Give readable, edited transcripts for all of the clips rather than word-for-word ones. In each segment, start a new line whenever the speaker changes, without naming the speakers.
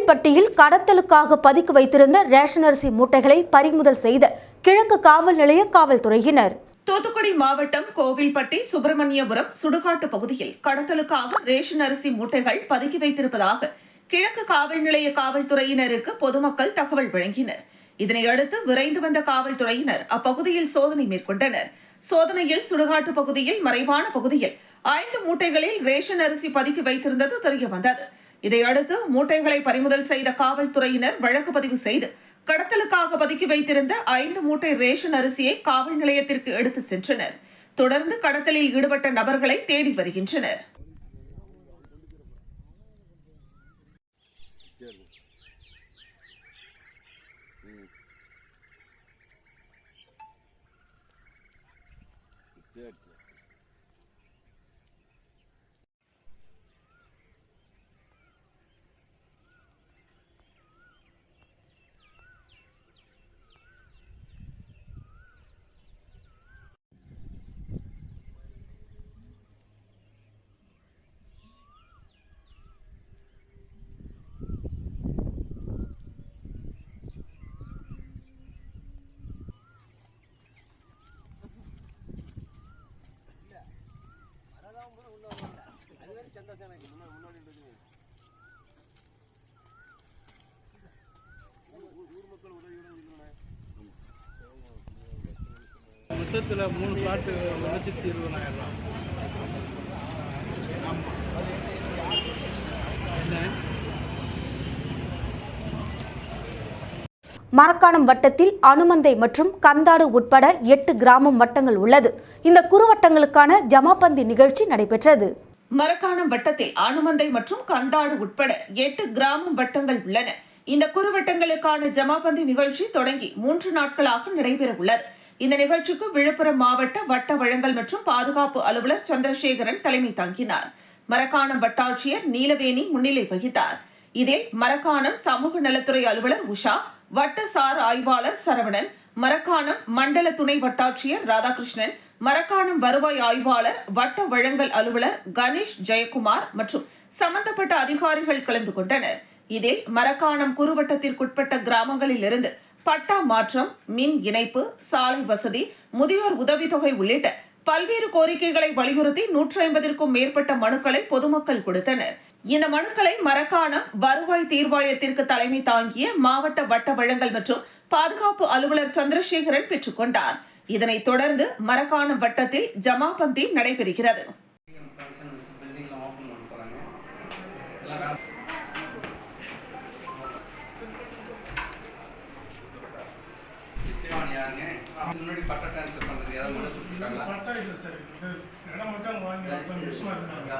கோவில்பட்டியில் கடத்தலுக்காக பதுக்கி வைத்திருந்த ரேஷன் அரிசி மூட்டைகளை பறிமுதல் செய்த கிழக்கு காவல் நிலைய காவல்துறையினர்.
தூத்துக்குடி மாவட்டம் கோவில்பட்டி சுப்பிரமணியபுரம் சுடுகாட்டு பகுதியில் கடத்தலுக்காக ரேஷன் அரிசி மூட்டைகள் பதுக்கி வைத்திருப்பதாக கிழக்கு காவல் நிலைய காவல்துறையினருக்கு பொதுமக்கள் தகவல் வழங்கினர். இதனையடுத்து விரைந்து வந்த காவல்துறையினர் அப்பகுதியில் சோதனை மேற்கொண்டனர். சோதனையில் சுடுகாட்டு பகுதியில் மறைவான பகுதியில் 5 மூட்டைகளில் ரேஷன் அரிசி பதுக்கி வைத்திருந்தது தெரியவந்தது. இதையடுத்து மூட்டைகளை பறிமுதல் செய்த காவல்துறையினர் வழக்கு பதிவு செய்து கடத்தலுக்காக பதுக்கி வைத்திருந்த 5 மூட்டை ரேஷன் அரிசியை காவல் நிலையத்திற்கு எடுத்து சென்றனர். தொடர்ந்து கடத்தலில் ஈடுபட்ட நபர்களை தேடி வருகின்றனர்.
மொத்தத்தில் 3 பிளாட்டு 1,20,000.
மரக்காணம் வட்டத்தில் அனுமந்தை மற்றும் கந்தாடு உட்பட 8 கிராமம் வட்டங்கள் உள்ளது. இந்த குறுவட்டங்களுக்கான ஜமாபந்தி நிகழ்ச்சி நடைபெற்றது.
மரக்காணம் வட்டத்தில் அனுமந்தை மற்றும் கந்தாடு உட்பட 8 கிராமம் வட்டங்கள் உள்ளன. இந்த குறுவட்டங்களுக்கான ஜமாபந்தி நிகழ்ச்சி தொடங்கி 3 நாட்களாக நடைபெற உள்ளது. இந்த நிகழ்ச்சிக்கு விழுப்புரம் மாவட்ட வட்ட வழங்கல் மற்றும் பாதுகாப்பு அலுவலர் சந்திரசேகரன் தலைமை தாங்கினார். மரக்காணம் வட்டாட்சியர் நீலவேணி முன்னிலை வகித்தார். இதில் மரக்காணம் சமூக நலத்துறை அலுவலர் உஷா, வட்ட சார் ஆய்வாளர் சரவணன், மரக்காணம் மண்டல துணை வட்டாட்சியர் ராதாகிருஷ்ணன், மரக்காணம் வருவாய் ஆய்வாளர், வட்ட வழங்கல் அலுவலர் கணேஷ் ஜெயக்குமார் மற்றும் சம்பந்தப்பட்ட அதிகாரிகள் கலந்து கொண்டனர். இதில் மரக்காணம் குறுவட்டத்திற்குட்பட்ட கிராமங்களில் இருந்து பட்டா மாற்றம், மின் இணைப்பு, சாலை வசதி, முதியோர் உதவித்தொகை உள்ளிட்ட பல்வேறு கோரிக்கைகளை வலியுறுத்தி 150க்கும் மேற்பட்ட மனுக்களை பொதுமக்கள் கொடுத்தனர். இந்த மனுக்களை மரக்காணம் வருவாய் தீர்வாயத்திற்கு தலைமை தாங்கிய மாவட்ட வட்ட வழங்கல் மற்றும் பாதுகாப்பு அலுவலர் சந்திரசேகரன் பெற்றுக் கொண்டார். இதனைத் தொடர்ந்து மரக்காணம் வட்டத்தில் ஜமாபந்தி நடைபெறுகிறது.
முன்னாடி பட்டா ட்ரான்ஸ்ஃபர் பண்றது ஏதாவது மனசு கொடுத்துட்டாங்களா?
பட்டா இல்ல சார், இது இடம் மட்டும் வாங்கி மிஸ்மா இருக்காங்க.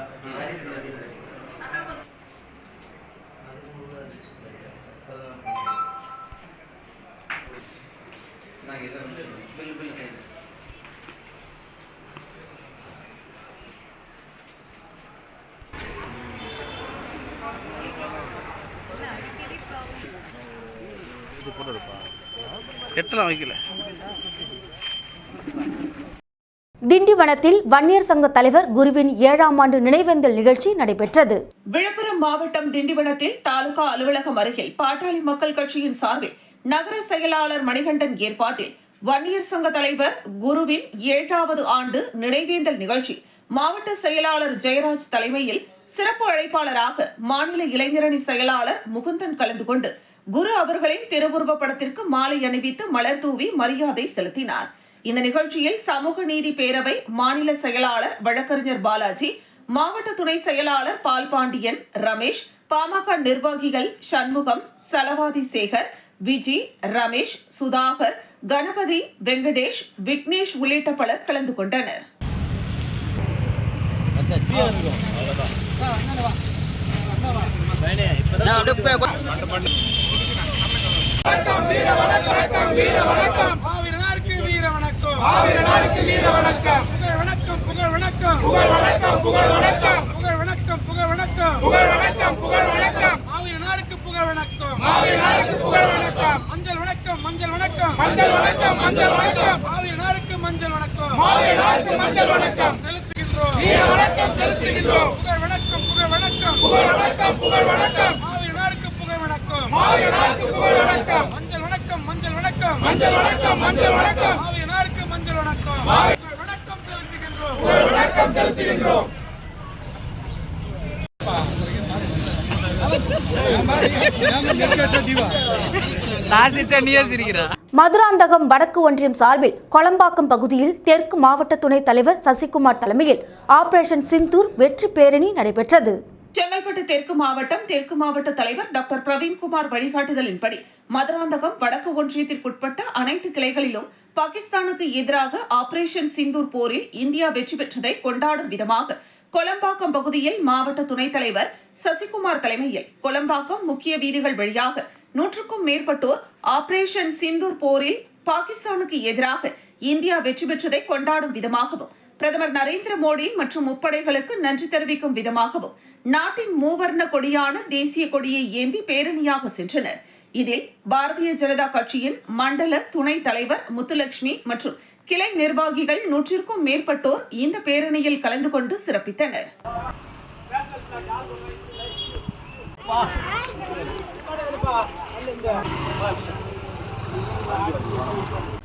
நான் இதை பில் கைது இது போட்டு இருப்பா எட்டலாம் வைக்கல.
திண்டிவனத்தில் வன்னியர் சங்க தலைவர் குருவின் 7ஆம் ஆண்டு நினைவேந்தல் நிகழ்ச்சி நடைபெற்றது.
விழுப்புரம் மாவட்டம் திண்டிவனத்தில் தாலுகா அலுவலகம் அருகில் பாட்டாளி மக்கள் கட்சியின் சார்பில் நகர செயலாளர் மணிகண்டன் ஏற்பாட்டில் வன்னியர் சங்க தலைவர் குருவின் 7வது ஆண்டு நினைவேந்தல் நிகழ்ச்சி மாவட்ட செயலாளர் ஜெயராஜ் தலைமையில் சிறப்பு அழைப்பாளராக மாநில இளைஞரணி செயலாளர் முகுந்தன் கலந்து கொண்டு குரு அவர்களின் திருவுருவ படத்திற்கு மாலை அணிவித்து மலர் தூவி மரியாதை செலுத்தினார். இந்த நிகழ்ச்சியில் சமூக நீதி பேரவை மாநில செயலாளர் வழக்கறிஞர் பாலாஜி, மாவட்ட துணை செயலாளர் பால்பாண்டியன், ரமேஷ், பாமக நிர்வாகிகள் சண்முகம், சலவாதி சேகர், விஜி, ரமேஷ், சுதாகர், கணபதி, வெங்கடேஷ், விக்னேஷ் உள்ளிட்ட பலர் கலந்து கொண்டனர்.
செலுத்துகின்றோம். மஞ்சள் வணக்கம் மஞ்சள் வணக்கம் மஞ்சள் வணக்கம் மஞ்சள் வணக்கம் ஆவியனாருக்கு மஞ்சள் வணக்கம் வணக்கம் செலுத்துகின்றோம் வணக்கம் செலுத்துகின்றோம்.
மதுராந்தகம் வடக்கு ஒன்றியம் சார்பில் கொளம்பாக்கம் பகுதியில் தெற்கு மாவட்ட துணைத் தலைவர் சசிகுமார் தலைமையில் ஆபரேஷன் சிந்தூர் வெற்றி பேரணி நடைபெற்றது.
செங்கல்பட்டு தெற்கு மாவட்ட தலைவர் டாக்டர் பிரவீன்குமார் வழிகாட்டுதலின்படி மதுராந்தகம் வடக்கு ஒன்றியத்திற்குட்பட்ட அனைத்து கிளைகளிலும் பாகிஸ்தானுக்கு எதிராக ஆபரேஷன் சிந்தூர் போரில் இந்தியா வெற்றி பெற்றதை கொண்டாடும் விதமாக கொளம்பாக்கம் பகுதியில் மாவட்ட துணைத் தலைவர் சசிகுமார் தலைமையில் கொளம்பாக்கம் முக்கிய வீதிகள் வழியாக 100க்கும் மேற்பட்டோர் ஆபரேஷன் சிந்தூர் போரில் பாகிஸ்தானுக்கு எதிராக இந்தியா வெற்றி பெற்றதை கொண்டாடும் விதமாகவும் பிரதமர் நரேந்திர மோடி மற்றும் முப்படைகளுக்கு நன்றி தெரிவிக்கும் விதமாகவும் நாட்டின் மூவர்ண கொடியான தேசிய கொடியை ஏந்தி பேரணியாக சென்றனர். இதில் பாரதிய ஜனதா கட்சியின் மண்டல துணைத் தலைவர் முத்துலட்சுமி மற்றும் கிளை நிர்வாகிகள் 100க்கும் மேற்பட்டோர் இந்த பேரணியில் கலந்து கொண்டு சிறப்பித்தனர்.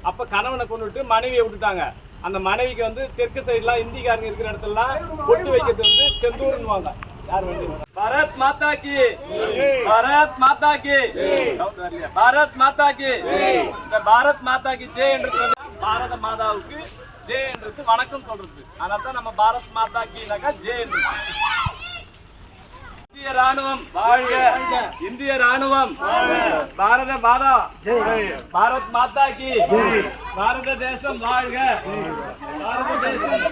அப்ப கணவனை கொண்டுட்டு மனைவியை விட்டுட்டாங்க. அந்த மனைவிக்கு வந்து தெற்கு சைடுலாம் இந்திக்காரங்க இருக்கிற இடத்துலலாம் பொட்டு வைக்கிறது வந்து செந்தூர்னுவாங்க. யார் வேண்டி பாரத் மாதா கி பாரத் மாதா கி பாரத் மாதா கி இந்த பாரத் மாதா கி ஜெய் என்றது பாரத மாதாவுக்கு ஜெய் என்றது வணக்கம் சொல்றது. அதனால தான் நம்ம பாரத் மாதா கினாக்கா ஜெய் என்றது. இந்திய ராணுவம் வாழ்க, இந்திய ராணுவம் பாரத மாதா பாரத் மாதா கி பாரத தேசம் வாழ்க, பாரத தேசம்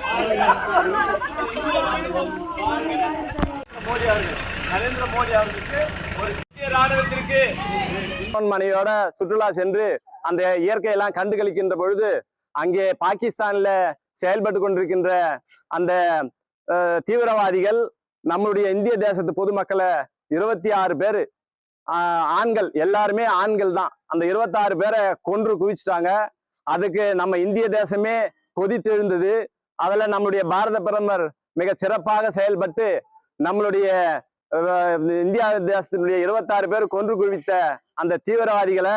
மோடி அவர்கள் நரேந்திர மோடி அவர்களுக்கு ஒரு இந்திய ராணுவத்திற்கு மனைவியோட சுற்றுலா சென்று அந்த இயற்கையெல்லாம் கண்டுகளிக்கின்ற பொழுது அங்கே பாகிஸ்தான்ல செயல்பட்டு கொண்டிருக்கின்ற அந்த தீவிரவாதிகள் நம்மளுடைய இந்திய தேசத்து பொதுமக்களை 26 பேர் ஆண்கள், எல்லாருமே ஆண்கள் தான், அந்த 26 பேரை கொன்று குவிச்சிட்டாங்க. அதுக்கு நம்ம இந்திய தேசமே கொதித்தெழுந்தது. அதில் நம்மளுடைய பாரத பிரதமர் மிக சிறப்பாக செயல்பட்டு நம்மளுடைய இந்தியா தேசத்தினுடைய 26 பேர் கொன்று குவித்த அந்த தீவிரவாதிகளை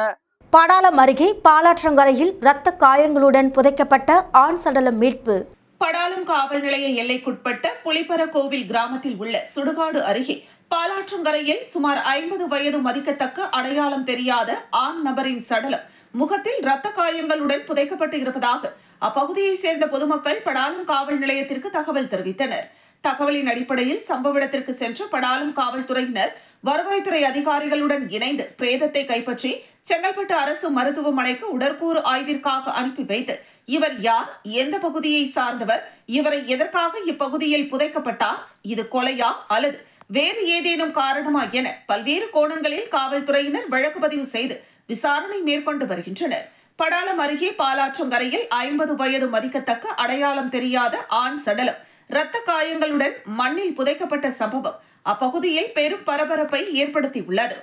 படாலம் அருகே பாலாற்றங்கரையில் இரத்த காயங்களுடன் புதைக்கப்பட்ட ஆண் சடலம் மீட்பு.
படாலம் காவல் நிலைய எல்லைக்குட்பட்ட புலிப்பரகோவில் கிராமத்தில் உள்ள சுடுகாடு அருகே பாலாற்றங்கரையில் சுமார் 50 வயது மதிக்கத்தக்க அடையாளம் தெரியாத ஆண் நபரின் சடலம் முகத்தில் இரத்த காயங்களுடன் புதைக்கப்பட்டு இருப்பதாக அப்பகுதியைச் சேர்ந்த பொதுமக்கள் படாலம் காவல் நிலையத்திற்கு தகவல் தெரிவித்தனர். தகவலின் அடிப்படையில் சம்பவ இடத்திற்கு சென்ற படாலம் காவல்துறையினர் வருவாய்த்துறை அதிகாரிகளுடன் இணைந்து பிரேதத்தை கைப்பற்றி செங்கல்பட்டு அரசு மருத்துவமனைக்கு உடற்கூறு ஆய்விற்காக அனுப்பி வைத்து இவர் யார், எந்த பகுதியை சார்ந்தவர், இவரை எதற்காக இப்பகுதியில் புதைக்கப்பட்டார், இது கொலையா அல்லது வேறு ஏதேனும் காரணமா என பல்வேறு கோணங்களில் காவல்துறையினர் வழக்கு பதிவு செய்து விசாரணை மேற்கொண்டு வருகின்றனர். படாலம் அருகே பாலாற்றங்கரையில் 50 வயது மதிக்கத்தக்க அடையாளம் தெரியாத ஆண் சடலம் இரத்த காயங்களுடன் மண்ணில் புதைக்கப்பட்ட சம்பவம் அப்பகுதியில் பெரும் பரபரப்பை ஏற்படுத்தியுள்ளது.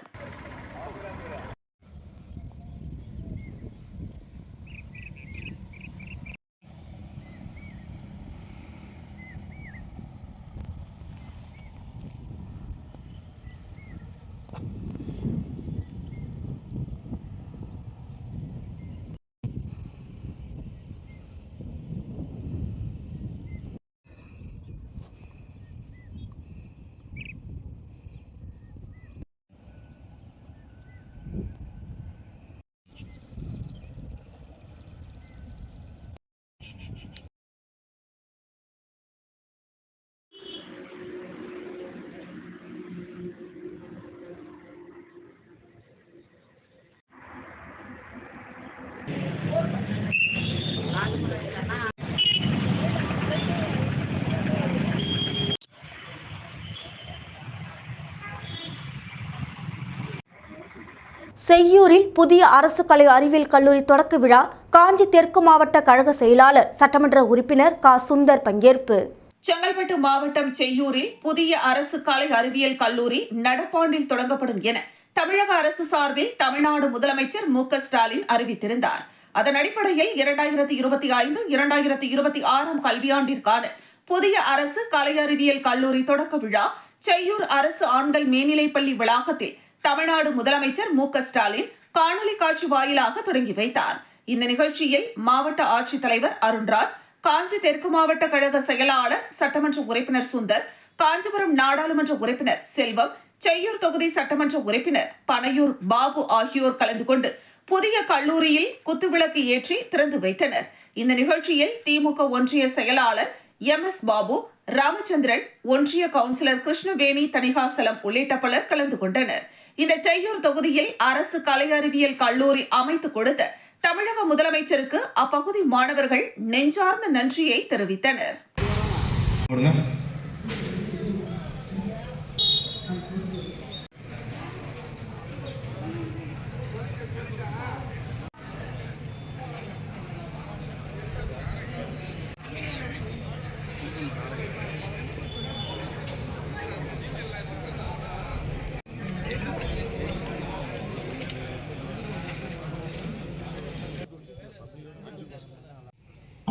செய்யூரில் புதிய அரசு கலை அறிவியல் கல்லூரி தொடக்க விழா காஞ்சி தெற்கு மாவட்ட கழக செயலாளர் சட்டமன்ற உறுப்பினர் க. சுந்தர் பங்கேற்பு.
செங்கல்பட்டு மாவட்டம் செய்யூரில் புதிய அரசு கலை அறிவியல் கல்லூரி நடப்பாண்டில் தொடங்கப்படும் என தமிழக அரசு சார்பில் தமிழ்நாடு முதலமைச்சர் மு.க. ஸ்டாலின் அறிவித்திருந்தார். அதன் அடிப்படையில் 2025-2026 கல்வியாண்டிற்கான புதிய அரசு கலை அறிவியல் கல்லூரி தொடக்க விழா செய்யூர் அரசு ஆண்கள் மேல்நிலைப்பள்ளி வளாகத்தில் தமிழ்நாடு முதலமைச்சர் மு.க.ஸ்டாலின் காணொலி காட்சி வாயிலாக தொடங்கி வைத்தார். இந்த நிகழ்ச்சியில் மாவட்ட ஆட்சித்தலைவர் அருண்ராஜ், காஞ்சி தெற்கு மாவட்ட கழக செயலாளர் சட்டமன்ற உறுப்பினர் சுந்தர், காஞ்சிபுரம் நாடாளுமன்ற உறுப்பினர் செல்வம், செய்யூர் தொகுதி சட்டமன்ற உறுப்பினர் பனையூர் பாபு ஆகியோர் கலந்து கொண்டு புதிய கல்லூரியில் குத்துவிளக்கு ஏற்றி திறந்து வைத்தனர். இந்த நிகழ்ச்சியில் திமுக ஒன்றிய செயலாளர் எம்.எஸ். பாபு, ராமச்சந்திரன், ஒன்றிய கவுன்சிலர் கிருஷ்ணவேணி தணிகாசலம் உள்ளிட்ட பலர் கலந்து கொண்டனர். இந்த செய்யூர் தொகுதியில் அரசு கலை அறிவியல் கல்லூரி அமைத்துக் கொடுத்த தமிழக முதலமைச்சருக்கு அப்பகுதி மாணவர்கள் நெஞ்சார்ந்த நன்றியை தெரிவித்தனர்.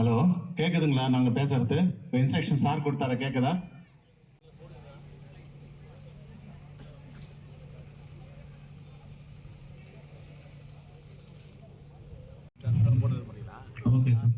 ஹலோ, கேக்குதுங்களா? நாங்க பேசுறது இன்ஸ்ட்ரக்ஷன் சார் கொடுத்தார, கேக்குதா? Okay sir.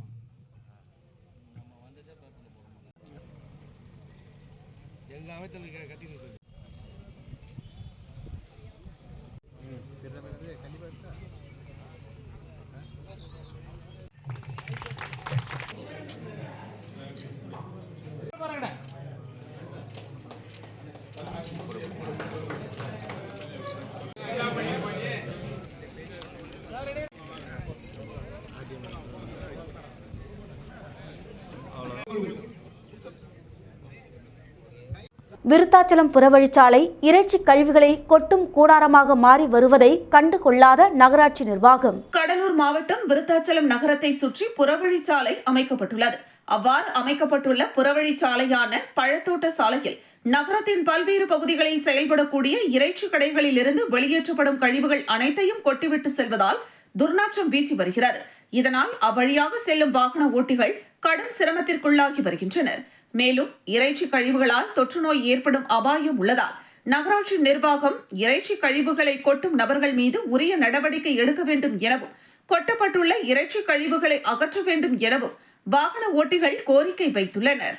விருத்தாச்சலம் புறவழிச்சாலை இறைச்சி கழிவுகளை கொட்டும் கூடாரமாக மாறி வருவதை கண்டுகொள்ளாத நகராட்சி நிர்வாகம்.
கடலூர் மாவட்டம் விருத்தாச்சலம் நகரத்தை சுற்றி புறவழிச்சாலை அமைக்கப்பட்டுள்ளது. அவ்வாறு அமைக்கப்பட்டுள்ள புறவழிச்சாலையான பழத்தோட்ட சாலையில் நகரத்தின் பல்வேறு பகுதிகளில் செயல்படக்கூடிய இறைச்சி கடைகளில் இருந்து வெளியேற்றப்படும் கழிவுகள் அனைத்தையும் கொட்டிவிட்டு செல்வதால் துர்நாற்றம் வீசி வருகிறது. இதனால் அவ்வழியாக செல்லும் வாகன ஓட்டிகள் கடும் சிரமத்திற்குள்ளாகி வருகின்றனர். மேலும் இறைச்சி கழிவுகளால் தொற்று நோய் ஏற்படும் அபாயம் உள்ளதால் நகராட்சி நிர்வாகம் இறைச்சி கழிவுகளை கொட்டும் நபர்கள் மீது உரிய நடவடிக்கை எடுக்க வேண்டும் எனவும், கொட்டப்பட்டுள்ள இறைச்சி கழிவுகளை அகற்ற வேண்டும் எனவும் வாகன ஓட்டிகள் கோரிக்கை வைத்துள்ளனர்.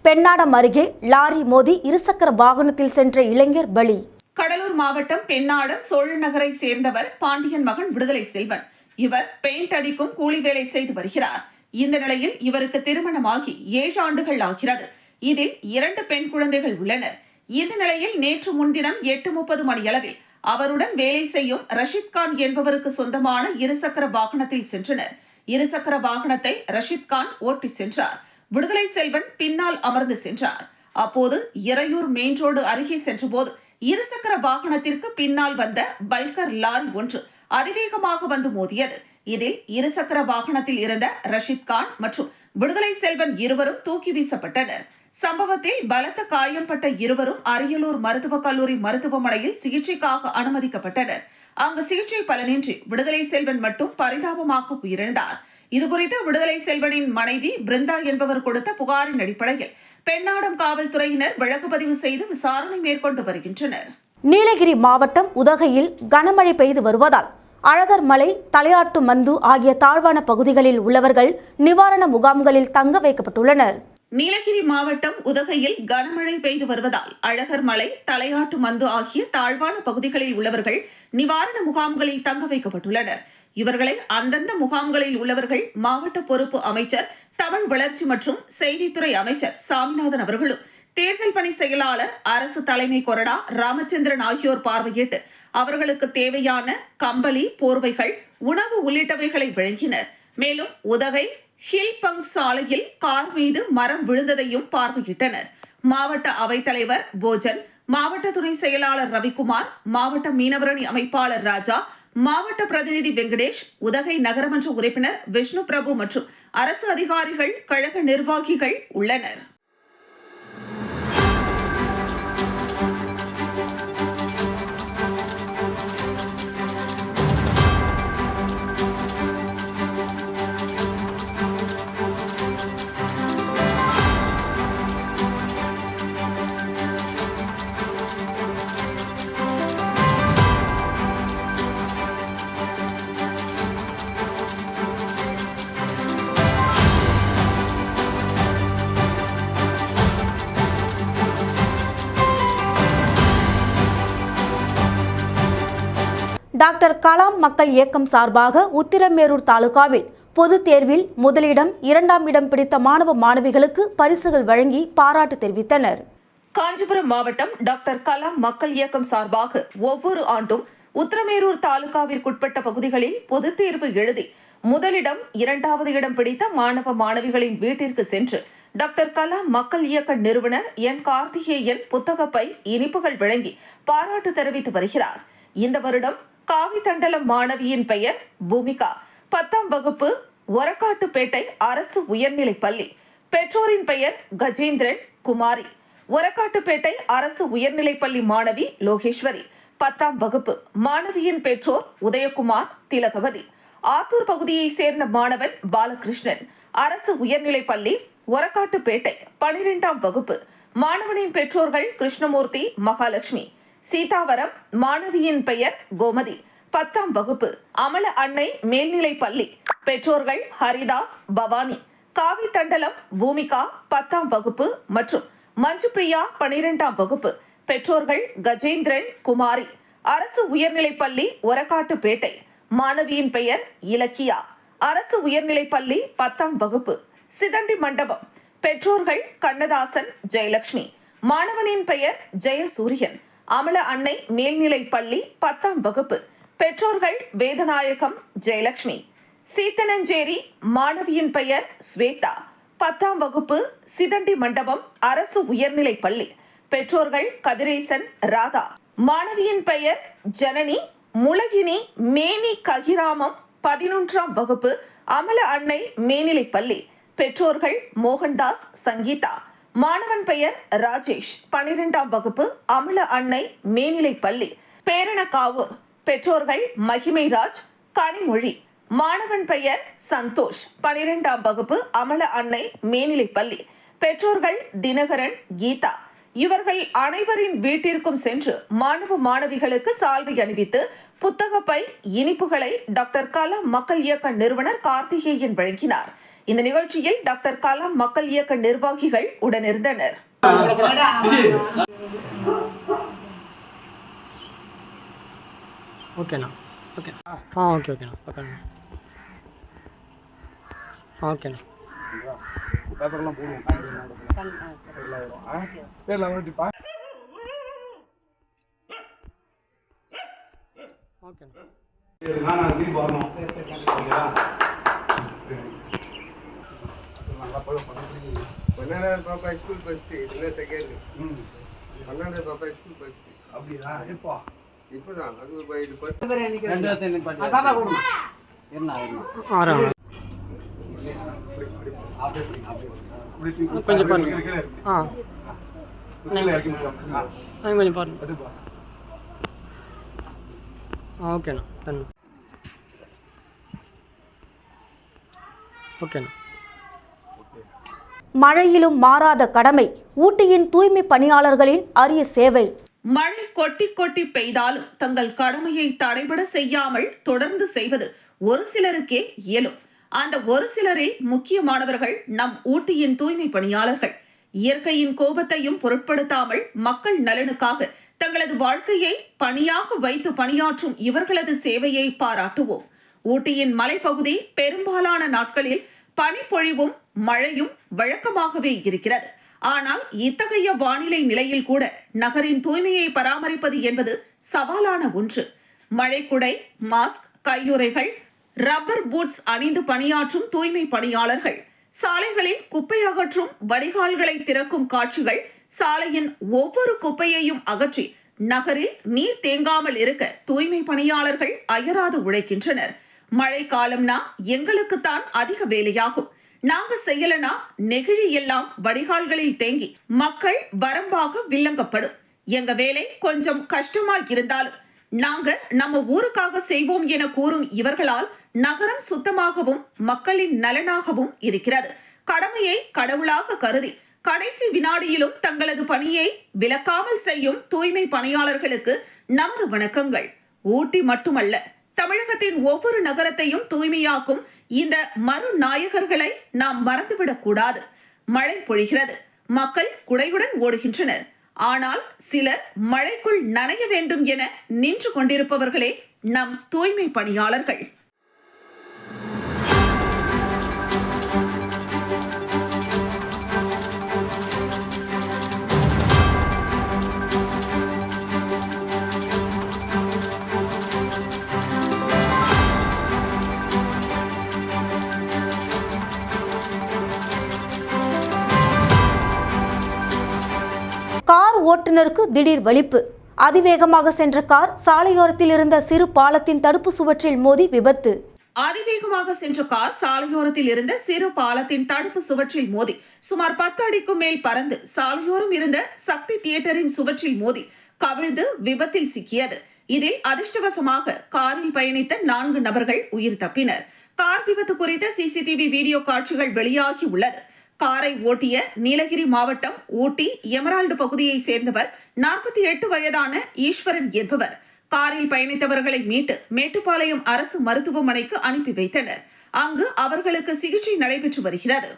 பெண்ணாடம் அருகே லாரி மோதி இருசக்கர வாகனத்தில் சென்ற இளைஞர் பலி.
கடலூர் மாவட்டம் பெண்ணாடம் சோழநகரை சேர்ந்தவர் பாண்டியன் மகன் விடுதலை செல்வன். இவர் பெயிண்ட் அடிக்கும் கூலி வேலை செய்து வருகிறார். இந்த நிலையில் இவருக்கு திருமணமாகி 7 ஆண்டுகள் ஆகிறது. இதில் 2 பெண் குழந்தைகள் உள்ளனர். இந்த நிலையில் நேற்று முன்தினம் 8:30 மணியளவில் அவருடன் வேலை செய்யும் ரஷித்கான் என்பவருக்கு சொந்தமான இருசக்கர வாகனத்தில் சென்றனர். இருசக்கர வாகனத்தை ரஷித்கான் ஓட்டி சென்றார். விடுதலை செல்வன் பின்னால் அமர்ந்து சென்றார். அப்போது இறையூர் மெயின் ரோடு அருகே சென்றபோது இருசக்கர வாகனத்திற்கு பின்னால் வந்த பல்கர் லாரி ஒன்று அதிவேகமாக வந்து மோதியது. இதில் இருசக்கர வாகனத்தில் இருந்த ரஷித்கான் மற்றும் விடுதலை செல்வன் இருவரும் தூக்கி வீசப்பட்டனர். சம்பவத்தில் பலத்த காயம்பட்ட இருவரும் அரியலூர் மருத்துவக் கல்லூரி மருத்துவமனையில் சிகிச்சைக்காக அனுமதிக்கப்பட்டனர். அங்கு சிகிச்சை பலனின்றி விடுதலை செல்வன் மட்டும் பரிதாபமாக உயிரிழந்தார். இதுகுறித்து விடுதலை செல்வனின் மனைவி பிருந்தா என்பவர் கொடுத்த புகாரின் அடிப்படையில் பெண்ணாடம் காவல்துறையினர் வழக்கு பதிவு செய்து விசாரணை மேற்கொண்டு வருகின்றனர்.
நீலகிரி மாவட்டம் உதகையில் கனமழை பெய்து வருவதால் அழகர் மலை, தலையாட்டு மந்து ஆகிய தாழ்வான பகுதிகளில் உள்ளவர்கள் நிவாரண முகாம்களில் தங்க வைக்கப்பட்டுள்ளனர்.
நீலகிரி மாவட்டம் உதகையில் கனமழை பெய்து வருவதால் அழகர் மலை, தலையாட்டு மந்து ஆகிய தாழ்வான பகுதிகளில் உள்ளவர்கள் நிவாரண முகாம்களில் தங்க வைக்கப்பட்டுள்ளனர். இவர்களை அந்தந்த முகாம்களில் உள்ளவர்கள் மாவட்ட பொறுப்பு அமைச்சர், தமிழ் வளர்ச்சி மற்றும் செய்தித்துறை அமைச்சர் சாமிநாதன் அவர்களும், தேர்தல் பணி செயலாளர், அரசு தலைமை கொறடா ராமச்சந்திரன் ஆகியோர் பார்வையிட்டு அவர்களுக்கு தேவையான கம்பளி, போர்வைகள், உணவு உள்ளிட்டவைகளை வழங்கினர். மேலும் உதகை ஹில்பங் சாலையில் கார் மீது மரம் விழுந்ததையும் பார்வையிட்டனர். மாவட்ட அவைத்தலைவர் போஜன், மாவட்ட துணை செயலாளர் ரவிக்குமார், மாவட்ட மீனவரணி அமைப்பாளர் ராஜா, மாவட்ட பிரதிநிதி வெங்கடேஷ், உதகை நகரமன்ற உறுப்பினர் விஷ்ணு பிரபு மற்றும் அரசு அதிகாரிகள், கழக நிர்வாகிகள் உள்ளனர்.
டாக்டர் கலாம் மக்கள் இயக்கம் சார்பாக உத்திரமேரூர் தாலுகாவில் பொதுத் தேர்வில் முதலிடம், 2ஆம் இடம் பிடித்த மாணவ மாணவிகளுக்கு பரிசுகள் வழங்கி பாராட்டு தெரிவித்தனர்.
காஞ்சிபுரம் மாவட்டம் டாக்டர் கலாம் மக்கள் இயக்கம் சார்பாக ஒவ்வொரு ஆண்டும் உத்திரமேரூர் தாலுகாவிற்குட்பட்ட பகுதிகளில் பொதுத் தேர்வு எழுதி முதலிடம், 2வது இடம் பிடித்த மாணவ மாணவிகளின் வீட்டிற்கு சென்று டாக்டர் கலாம் மக்கள் இயக்க நிறுவனர் என் கார்த்திகேயன் புத்தகப்பை, இனிப்புகள் வழங்கி பாராட்டு தெரிவித்து வருகிறார். இந்த வருடம் காவித்தண்டலம் மாணவியின் பெயர் பூமிகா, 10ஆம் வகுப்பு, ஒரக்காட்டுப்பேட்டை அரசு உயர்நிலைப் பள்ளி. பெற்றோரின் பெயர் கஜேந்திரன், குமாரி. ஒரக்காட்டுப்பேட்டை அரசு உயர்நிலைப் பள்ளி மாணவி லோகேஸ்வரி, 10ஆம் வகுப்பு. மாணவியின் பெற்றோர் உதயகுமார், திலகவதி. ஆத்தூர் பகுதியைச் சேர்ந்த மாணவன் பாலகிருஷ்ணன், அரசு உயர்நிலைப் பள்ளி ஒரக்காட்டுப்பேட்டை, 12ஆம் வகுப்பு. மாணவனின் பெற்றோர்கள் கிருஷ்ணமூர்த்தி, மகாலட்சுமி. சீதாவரம் மாணவியின் பெயர் கோமதி, 10ஆம் வகுப்பு. அமல அன்னை மேல்நிலைப் பள்ளி. பெற்றோர்கள் ஹரிதாஸ், பவானி. காவித்தண்டலம் பூமிகா, 10ஆம் வகுப்பு மற்றும் மஞ்சுபிரியா, 12ஆம் வகுப்பு. பெற்றோர்கள் கஜேந்திரன், குமாரி. அரசு உயர்நிலைப் பள்ளி ஒரக்காட்டுப்பேட்டை. மாணவியின் பெயர் இலக்கியா, அரசு உயர்நிலைப் பள்ளி, 10ஆம் வகுப்பு. சிதண்டி மண்டபம். பெற்றோர்கள் கண்ணதாசன், ஜெயலட்சுமி. மாணவனின் பெயர் ஜெயசூரியன், அமல அன்னை மேல்நிலைப் பள்ளி, 10ஆம் வகுப்பு. பெற்றோர்கள் வேதநாயகம், ஜெயலட்சுமி. சீத்தனஞ்சேரி மாணவியின் பெயர் ஸ்வேதா, 10ஆம் வகுப்பு. சிதண்டி மண்டபம் அரசு உயர்நிலைப் பள்ளி. பெற்றோர்கள் கதிரேசன், ராதா. மாணவியின் பெயர் ஜனனி, முளகினி மேனி ககிராமம், 11ஆம் வகுப்பு. அமல அன்னை மேல்நிலைப் பள்ளி. பெற்றோர்கள் மோகன்தாஸ், சங்கீதா. மாணவன் பெயர் ராஜேஷ், 12ஆம் வகுப்பு. அமல அன்னை மேல்நிலைப் பள்ளி, பேரணக்காவூர். பெற்றோர்கள் மகிமைராஜ், கனிமொழி. மாணவன் பெயர் சந்தோஷ், 12ஆம் வகுப்பு. அமல அன்னை மேல்நிலைப் பள்ளி. பெற்றோர்கள் தினகரன், கீதா. இவர்கள் அனைவரின் வீட்டிற்கும் சென்று மாணவ மாணவிகளுக்கு சால்வை அணிவித்து புத்தகப்பை, இனிப்புகளை டாக்டர் கலாம் மக்கள் இயக்க நிறுவனர் கார்த்திகேயன் வழங்கினார். இந்த நிகழ்ச்சியில் டாக்டர் கலாம் மக்கள் இயக்க நிர்வாகிகள் உடனிருந்தனர்.
ஓகேண்ணா, ஓகே. ஓகேண்ணா, ஓகேண்ணா. ஓகேண்ணா.
பேப்பர்லாம் போடுவோம். பேர்லாம் ஓட்டிப்பா.
ஓகேண்ணா.
நான் திருப்பி வரணும். ஓகேவா?
பாப்பா ஸ்கூல் ஃபர்ஸ்ட், இதுல செகண்ட். 12 பாப்பா ஸ்கூல் ஃபர்ஸ்ட்.
அப்படியா? எப்போ?
இப்போதான். அது இது பத்து
பாப்பா கொடுமா. என்ன ஆறாம். கொஞ்சம் பாருங்க. கொஞ்சம் பாருங்க. ஓகேண்ணா, டன். ஓகேண்ணா.
மழையிலும் மாறாத கடமை, ஊட்டியின் தூய்மை பணியாளர்களின் அரிய சேவை.
மழை கொட்டி கொட்டி பெய்தாலும் தங்கள் கடமையை தடைபட செய்யாமல் தொடர்ந்து செய்வது ஒரு சிலருக்கே இயலும். அந்த ஒரு சிலரே முக்கியமானவர்கள் நம் ஊட்டியின் தூய்மை பணியாளர்கள். இயற்கையின் கோபத்தையும் பொருட்படுத்தாமல் மக்கள் நலனுக்காக தங்களது வாழ்க்கையை பணியாக வைத்து பணியாற்றும் இவர்களது சேவையை பாராட்டுவோம். ஊட்டியின் மலைப்பகுதி பெரும்பாலான நாட்களில் பனிப்பொழிவும் மழையும் வழக்கமாகவே இருக்கிறது. ஆனால் இத்தகைய வானிலை நிலையில் கூட நகரின் தூய்மையை பராமரிப்பது என்பது சவாலான ஒன்று. மழைக்குடை, மாஸ்க், கையுறைகள், ரப்பர் பூட்ஸ் அணிந்து பணியாற்றும் தூய்மை பணியாளர்கள், சாலைகளில் குப்பை அகற்றும் வடிகால்களை திறக்கும் காட்சிகள், சாலையின் ஒவ்வொரு குப்பையையும் அகற்றி நகரில் நீர் தேங்காமல் இருக்க தூய்மை பணியாளர்கள் அயராது உழைக்கின்றனர். மழை காலம்னா எங்களுக்குத்தான் அதிக வேலையாகும். நாங்க செய்யலனா நெகிழி எல்லாம் வடிகால்களில் தேங்கி மக்கள் வரம்பாக வில்லங்கப்படும். எங்க வேலை கொஞ்சம் கஷ்டமா இருந்தாலும் நாங்க நம்ம ஊருக்காக செய்வோம் என கூறும் இவர்களால் நகரம் சுத்தமாகவும் மக்களின் நலனாகவும் இருக்கிறது. கடமையை கடவுளாக கருதி கடைசி வினாடியிலும் தங்களது பணியை விலக்காமல் செய்யும் தூய்மை பணியாளர்களுக்கு நமது வணக்கங்கள். ஊட்டி மட்டுமல்ல, தமிழகத்தின் ஒவ்வொரு நகரத்தையும் தூய்மையாக்கும் இந்த மறுநாயகர்களை நாம் மறந்துவிடக் கூடாது. மழை பொழிகிறது, மக்கள் குடையுடன் ஓடுகின்றனர். ஆனால் சிலர் மழைக்குள் நனைய வேண்டும் என நின்று கொண்டிருப்பவர்களே நம் தூய்மை பணியாளர்கள்.
கார் ஓட்டுநருக்கு திடீர் வலிப்பு. அதிவேகமாக சென்ற கார் சாலையோரத்தில் இருந்த சிறு பாலத்தின் தடுப்பு சுவற்றில் மோதி விபத்து.
அதிவேகமாக சென்ற கார் சாலையோரத்தில் இருந்த சிறு பாலத்தின் தடுப்பு சுவற்றில் மோதி சுமார் 10 அடிக்கும் மேல் பறந்து சாலையோரம் இருந்த சக்தி தியேட்டரின் சுவற்றில் மோதி கவிழ்ந்து விபத்தில் சிக்கியது. இதில் அதிர்ஷ்டவசமாக காரில் பயணித்த 4 நபர்கள் உயிர் தப்பினர். கார் விபத்து குறித்த சிசிடிவி வீடியோ காட்சிகள் வெளியாகி உள்ளது. காரை ஓட்டிய நீலகிரி மாவட்டம் ஊட்டி எமரால்டு பகுதியை சேர்ந்தவர் 48 வயதான ஈஸ்வரன் என்பவர். காரில் பயணித்தவர்களை மீட்டு மேட்டுப்பாளையம் அரசு மருத்துவமனைக்கு அனுப்பி வைத்தனர். அங்கு அவர்களுக்கு சிகிச்சை நடைபெற்று வருகிறது.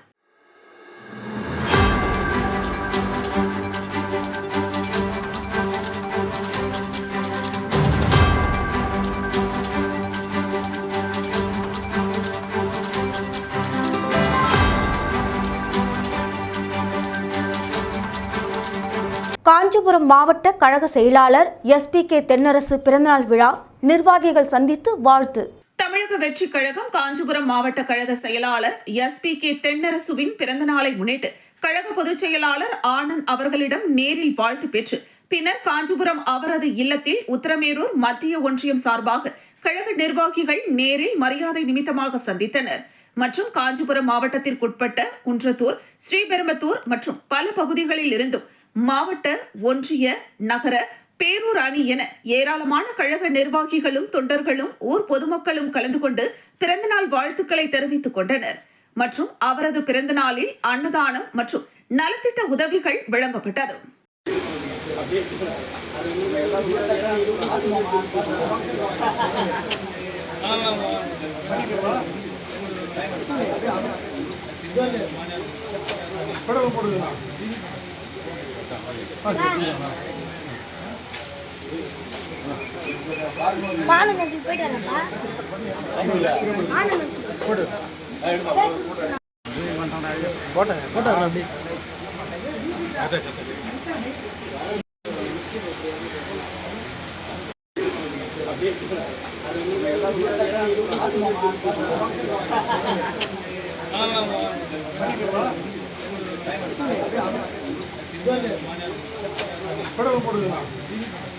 காஞ்சிபுரம் மாவட்ட கழக செயலாளர் SP.K. தென்னரசு பிறந்தநாள் விழா நிர்வாகிகள் சந்தித்து வாழ்த்து.
தமிழக வெற்றி கழகம் காஞ்சிபுரம் மாவட்ட கழக செயலாளர் SP.K. தென்னரசுவின் பிறந்த நாளை முன்னிட்டு கழக பொதுச் செயலாளர் ஆனந்த் அவர்களிடம் நேரில் வாழ்த்து பெற்று பின்னர் காஞ்சிபுரம் அவரது இல்லத்தில் உத்தரமேரூர் மத்திய ஒன்றியம் சார்பாக கழக நிர்வாகிகள் நேரில் மரியாதை நிமித்தமாக சந்தித்தனர். மற்றும் காஞ்சிபுரம் மாவட்டத்திற்குட்பட்ட குன்றத்தூர், ஸ்ரீபெரும்புதூர் மற்றும் பல பகுதிகளில் இருந்தும் மாவட்ட, ஒன்றிய, நகர, பேரூர் அணி என ஏராளமான கழக நிர்வாகிகளும் தொண்டர்களும் ஊர் பொதுமக்களும் கலந்து கொண்டு பிறந்தநாள் வாழ்த்துக்களை தெரிவித்துக் கொண்டனர். மற்றும் அவரது பிறந்த நாளில் அன்னதானம் மற்றும் நலத்திட்ட உதவிகள் வழங்கப்பட்டது.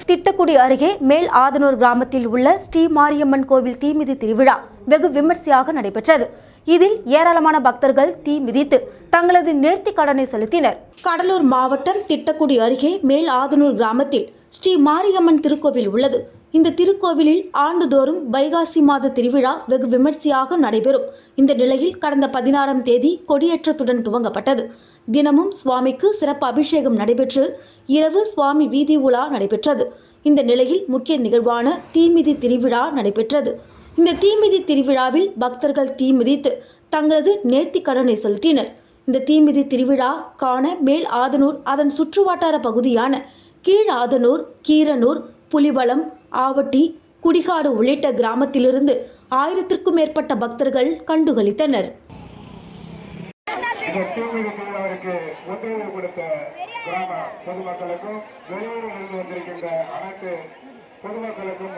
திட்டக்குடி அருகே மேல் ஆதனூர் கிராமத்தில் உள்ள ஸ்ரீ மாரியம்மன் கோவில் தீமிதி திருவிழா வெகு விமர்சையாக நடைபெற்றது. இதில் ஏராளமான பக்தர்கள் தீ மிதித்து தங்களது நேர்த்திக் கடனை செலுத்தினர். கடலூர் மாவட்டம் திட்டக்குடி அருகே மேல் ஆதனூர் கிராமத்தில் ஸ்ரீ மாரியம்மன் திருக்கோவில் உள்ளது. இந்த திருக்கோவிலில் ஆண்டுதோறும் வைகாசி மாத திருவிழா வெகு விமர்சையாக நடைபெறும். இந்த நிலையில் கடந்த 16ஆம் தேதி கொடியேற்றத்துடன் துவங்கப்பட்டது. தினமும் சுவாமிக்கு சிறப்பு அபிஷேகம் நடைபெற்று இரவு சுவாமி வீதி உலா நடைபெற்றது. இந்த நிலையில் முக்கிய நிகழ்வான தீமிதி திருவிழா நடைபெற்றது. இந்த தீமிதி திருவிழாவில் பக்தர்கள் தீ மிதித்து தங்களது நேர்த்திக் கடனை செலுத்தினர். இந்த தீமிதி திருவிழா காண மேல் ஆதனூர், அதன் சுற்றுவட்டார பகுதியான கீழ் ஆதனூர், கீரனூர், புலிவளம், ஆவட்டி, குடிகாடு உள்ளிட்ட கிராமத்திலிருந்து 1000க்கும் மேற்பட்ட பக்தர்கள் கண்டுகளித்தனர்.
இந்த தீமிதி திருவிழாவிற்கு ஒத்துழைப்பு கொடுத்த கிராம பொதுமக்களுக்கும் வெளியூரில் இருந்து வந்திருக்கின்ற அனைத்து பொதுமக்களுக்கும்